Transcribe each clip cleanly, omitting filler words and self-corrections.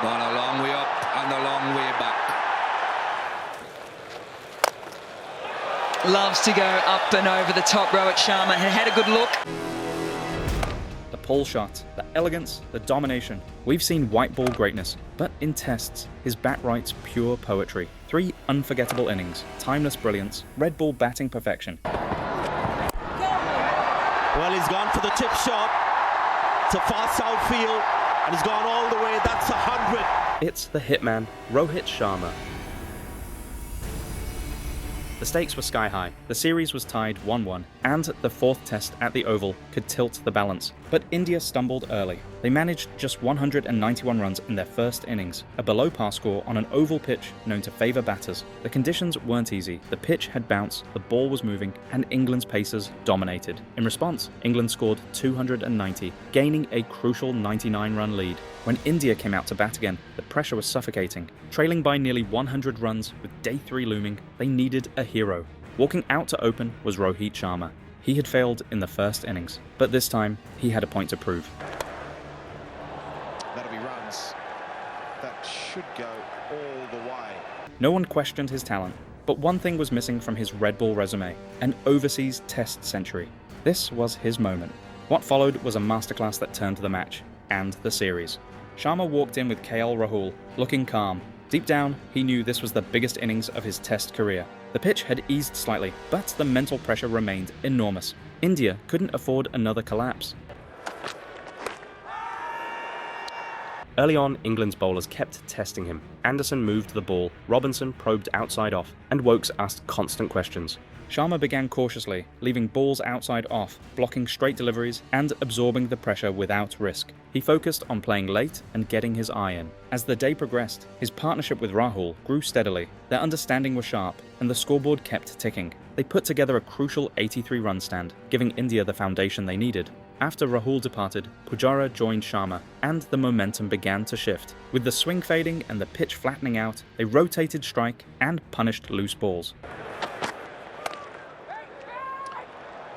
gone a long way up and a long way back. Loves to go up and over the top. Rohit Sharma had a good look. The pull shot, the elegance, the domination. We've seen white ball greatness, but in tests, his bat writes pure poetry. 3 unforgettable innings, timeless brilliance, red ball batting perfection. Well, he's gone for the tip shot. It's a fast outfield, and he's gone all the way. That's 100. It's the hitman, Rohit Sharma. The stakes were sky high, the series was tied 1-1, and the 4th test at the Oval could tilt the balance. But India stumbled early. They managed just 191 runs in their first innings, a below-par score on an oval pitch known to favour batters. The conditions weren't easy, the pitch had bounce, the ball was moving, and England's pacers dominated. In response, England scored 290, gaining a crucial 99-run lead. When India came out to bat again, the pressure was suffocating. Trailing by nearly 100 runs with day 3 looming, they needed a hero. Walking out to open was Rohit Sharma. He had failed in the first innings, but this time he had a point to prove. That'll be runs. That should go all the way. No one questioned his talent, but one thing was missing from his red ball resume: an overseas test century. This was his moment. What followed was a masterclass that turned the match and the series. Sharma walked in with KL Rahul, looking calm. Deep down, he knew this was the biggest innings of his test career. The pitch had eased slightly, but the mental pressure remained enormous. India couldn't afford another collapse. Early on, England's bowlers kept testing him. Anderson moved the ball, Robinson probed outside off, and Wokes asked constant questions. Sharma began cautiously, leaving balls outside off, blocking straight deliveries, and absorbing the pressure without risk. He focused on playing late and getting his eye in. As the day progressed, his partnership with Rahul grew steadily. Their understanding was sharp, and the scoreboard kept ticking. They put together a crucial 83-run stand, giving India the foundation they needed. After Rahul departed, Pujara joined Sharma, and the momentum began to shift. With the swing fading and the pitch flattening out, they rotated strike and punished loose balls.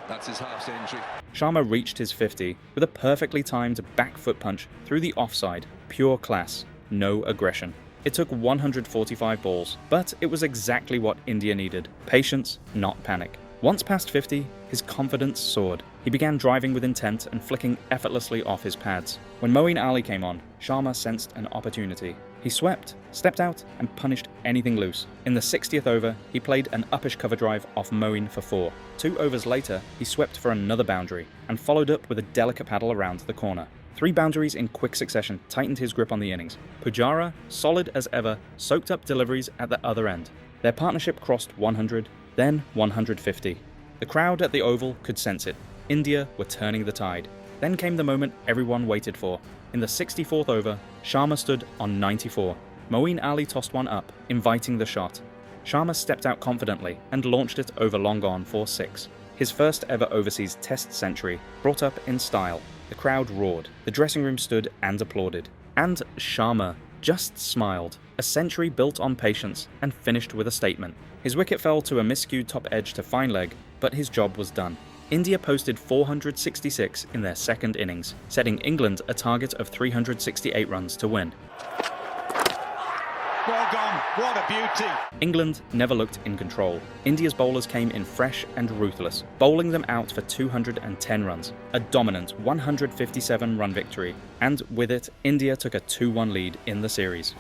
That's his half century. Sharma reached his 50 with a perfectly timed back foot punch through the offside. Pure class, no aggression. It took 145 balls, but it was exactly what India needed. Patience, not panic. Once past 50, his confidence soared. He began driving with intent and flicking effortlessly off his pads. When Moeen Ali came on, Sharma sensed an opportunity. He swept, stepped out, and punished anything loose. In the 60th over, he played an uppish cover drive off Moeen for 4. 2 overs later, he swept for another boundary, and followed up with a delicate paddle around the corner. 3 boundaries in quick succession tightened his grip on the innings. Pujara, solid as ever, soaked up deliveries at the other end. Their partnership crossed 100, then 150. The crowd at the Oval could sense it. India were turning the tide. Then came the moment everyone waited for. In the 64th over, Sharma stood on 94. Moeen Ali tossed one up, inviting the shot. Sharma stepped out confidently and launched it over long on for 6. His first ever overseas test century, brought up in style. The crowd roared, the dressing room stood and applauded. And Sharma just smiled. A century built on patience and finished with a statement. His wicket fell to a miscued top edge to fine leg, but his job was done. India posted 466 in their second innings, setting England a target of 368 runs to win. Well gone. What a beauty. England never looked in control. India's bowlers came in fresh and ruthless, bowling them out for 210 runs, a dominant 157-run victory, and with it, India took a 2-1 lead in the series.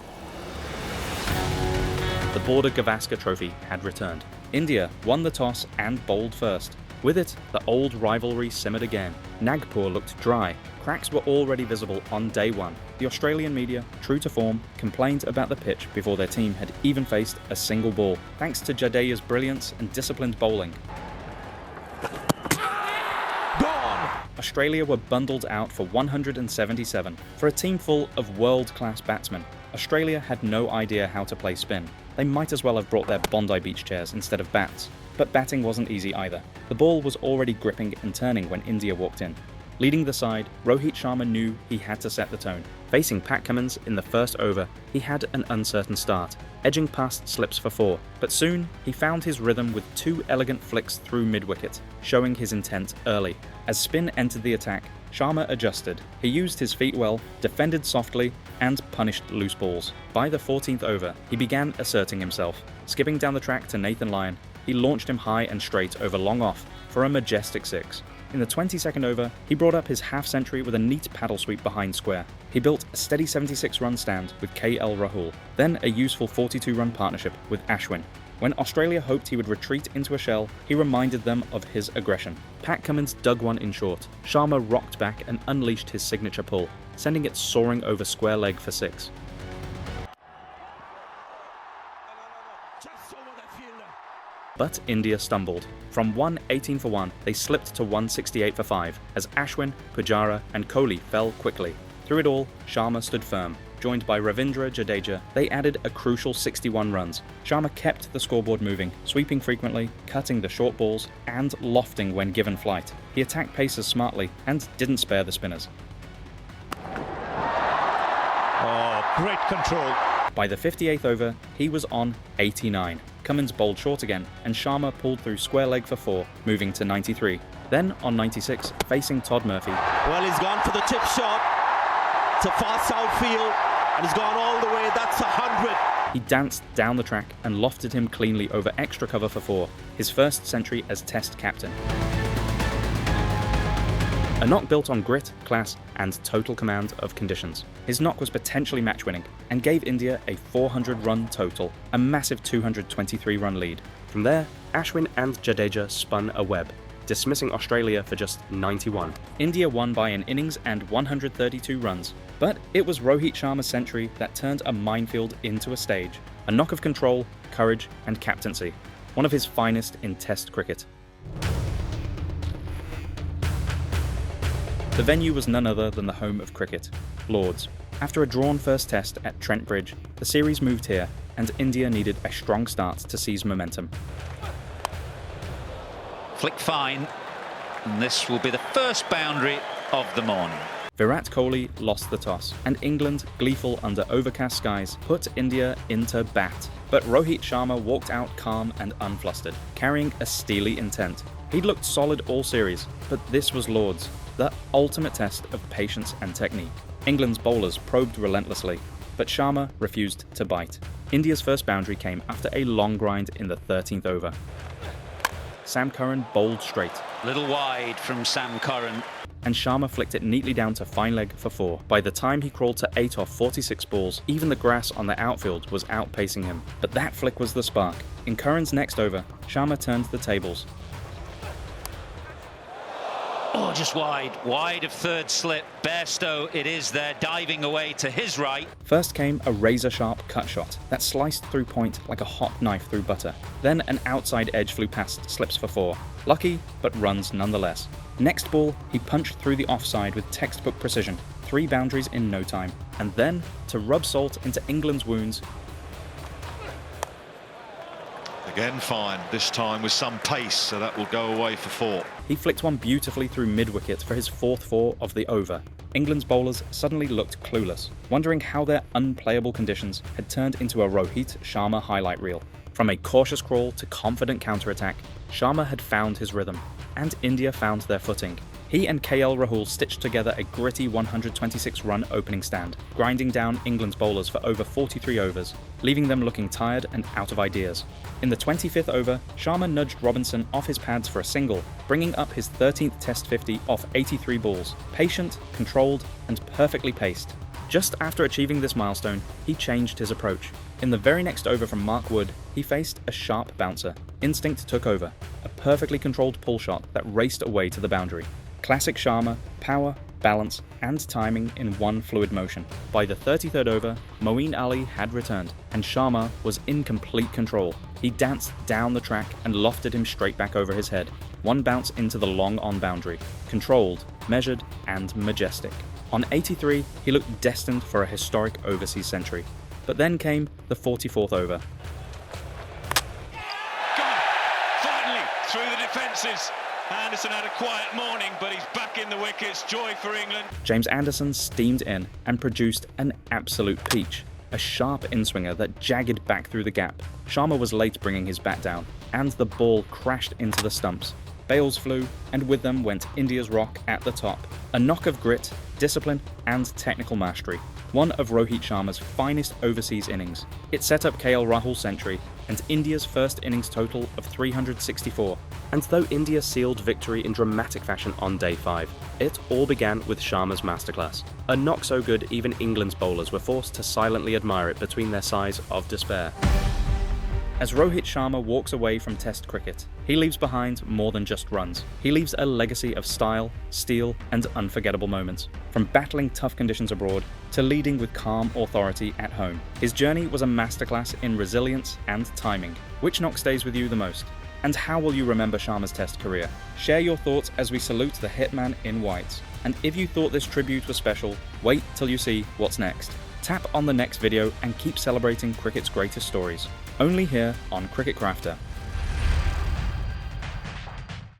The Border Gavaskar Trophy had returned. India won the toss and bowled first. With it, the old rivalry simmered again. Nagpur looked dry. Cracks were already visible on day 1. The Australian media, true to form, complained about the pitch before their team had even faced a single ball, thanks to Jadeja's brilliance and disciplined bowling. Gone. Australia were bundled out for 177. For a team full of world-class batsmen, Australia had no idea how to play spin. They might as well have brought their Bondi Beach chairs instead of bats. But batting wasn't easy either. The ball was already gripping and turning when India walked in. Leading the side, Rohit Sharma knew he had to set the tone. Facing Pat Cummins in the first over, he had an uncertain start, edging past slips for 4, but soon he found his rhythm with 2 elegant flicks through mid-wicket, showing his intent early. As spin entered the attack, Sharma adjusted. He used his feet well, defended softly, and punished loose balls. By the 14th over, he began asserting himself. Skipping down the track to Nathan Lyon, he launched him high and straight over long off for a majestic 6. In the 22nd over, he brought up his half-century with a neat paddle sweep behind square. He built a steady 76-run stand with KL Rahul, then a useful 42-run partnership with Ashwin. When Australia hoped he would retreat into a shell, he reminded them of his aggression. Pat Cummins dug one in short. Sharma rocked back and unleashed his signature pull, sending it soaring over square leg for 6. But India stumbled. From 118 for 1, they slipped to 168 for 5, as Ashwin, Pujara and Kohli fell quickly. Through it all, Sharma stood firm. Joined by Ravindra Jadeja, they added a crucial 61 runs. Sharma kept the scoreboard moving, sweeping frequently, cutting the short balls, and lofting when given flight. He attacked pacers smartly and didn't spare the spinners. Oh, great control. By the 58th over, he was on 89. Cummins bowled short again, and Sharma pulled through square leg for 4, moving to 93. Then, on 96, facing Todd Murphy. Well, he's gone for the tip shot. It's a fast outfield, and he's gone all the way. That's 100. He danced down the track and lofted him cleanly over extra cover for 4, his first century as Test captain. A knock built on grit, class, and total command of conditions. His knock was potentially match-winning and gave India a 400-run total, a massive 223-run lead. From there, Ashwin and Jadeja spun a web, dismissing Australia for just 91. India won by an innings and 132 runs, but it was Rohit Sharma's century that turned a minefield into a stage. A knock of control, courage, and captaincy, one of his finest in Test cricket. The venue was none other than the home of cricket, Lords. After a drawn first test at Trent Bridge, the series moved here, and India needed a strong start to seize momentum. Flick fine, and this will be the first boundary of the morning. Virat Kohli lost the toss, and England, gleeful under overcast skies, put India into bat. But Rohit Sharma walked out calm and unflustered, carrying a steely intent. He'd looked solid all series, but this was Lords, the ultimate test of patience and technique. England's bowlers probed relentlessly, but Sharma refused to bite. India's first boundary came after a long grind in the 13th over. Sam Curran bowled straight. Little wide from Sam Curran. And Sharma flicked it neatly down to fine leg for 4. By the time he crawled to 8 off 46 balls, even the grass on the outfield was outpacing him. But that flick was the spark. In Curran's next over, Sharma turned the tables. Oh, just wide of third slip. Bairstow, it is there, diving away to his right. First came a razor-sharp cut shot that sliced through point like a hot knife through butter. Then an outside edge flew past slips for 4. Lucky, but runs nonetheless. Next ball, he punched through the offside with textbook precision. 3 boundaries in no time. And then, to rub salt into England's wounds, Again fine, this time with some pace, so that will go away for 4. he flicked one beautifully through mid-wicket for his 4th 4 of the over. England's bowlers suddenly looked clueless, wondering how their unplayable conditions had turned into a Rohit Sharma highlight reel. From a cautious crawl to confident counter-attack, Sharma had found his rhythm, and India found their footing. He and KL Rahul stitched together a gritty 126-run opening stand, grinding down England's bowlers for over 43 overs, leaving them looking tired and out of ideas. In the 25th over, Sharma nudged Robinson off his pads for a single, bringing up his 13th Test 50 off 83 balls, patient, controlled, and perfectly paced. Just after achieving this milestone, he changed his approach. In the very next over from Mark Wood, he faced a sharp bouncer. Instinct took over, a perfectly controlled pull shot that raced away to the boundary. Classic Sharma, power, balance, and timing in one fluid motion. By the 33rd over, Moeen Ali had returned, and Sharma was in complete control. He danced down the track and lofted him straight back over his head. One bounce into the long on boundary. Controlled, measured, and majestic. On 83, he looked destined for a historic overseas century. But then came the 44th over. Finally, through the defences. Anderson had a quiet morning, but he's back in the wickets. Joy for England. James Anderson steamed in and produced an absolute peach. A sharp in-swinger that jagged back through the gap. Sharma was late bringing his bat down, and the ball crashed into the stumps. Bales flew, and with them went India's rock at the top. A knock of grit, discipline, and technical mastery. One of Rohit Sharma's finest overseas innings. It set up KL Rahul's century and India's first innings total of 364. And though India sealed victory in dramatic fashion on day 5, it all began with Sharma's masterclass. A knock so good even England's bowlers were forced to silently admire it between their sighs of despair. As Rohit Sharma walks away from Test cricket, he leaves behind more than just runs. He leaves a legacy of style, steel, and unforgettable moments. From battling tough conditions abroad to leading with calm authority at home, his journey was a masterclass in resilience and timing. Which knock stays with you the most? And how will you remember Sharma's Test career? Share your thoughts as we salute the hitman in white. And if you thought this tribute was special, wait till you see what's next. Tap on the next video and keep celebrating cricket's greatest stories. Only here on Cricket Crafter.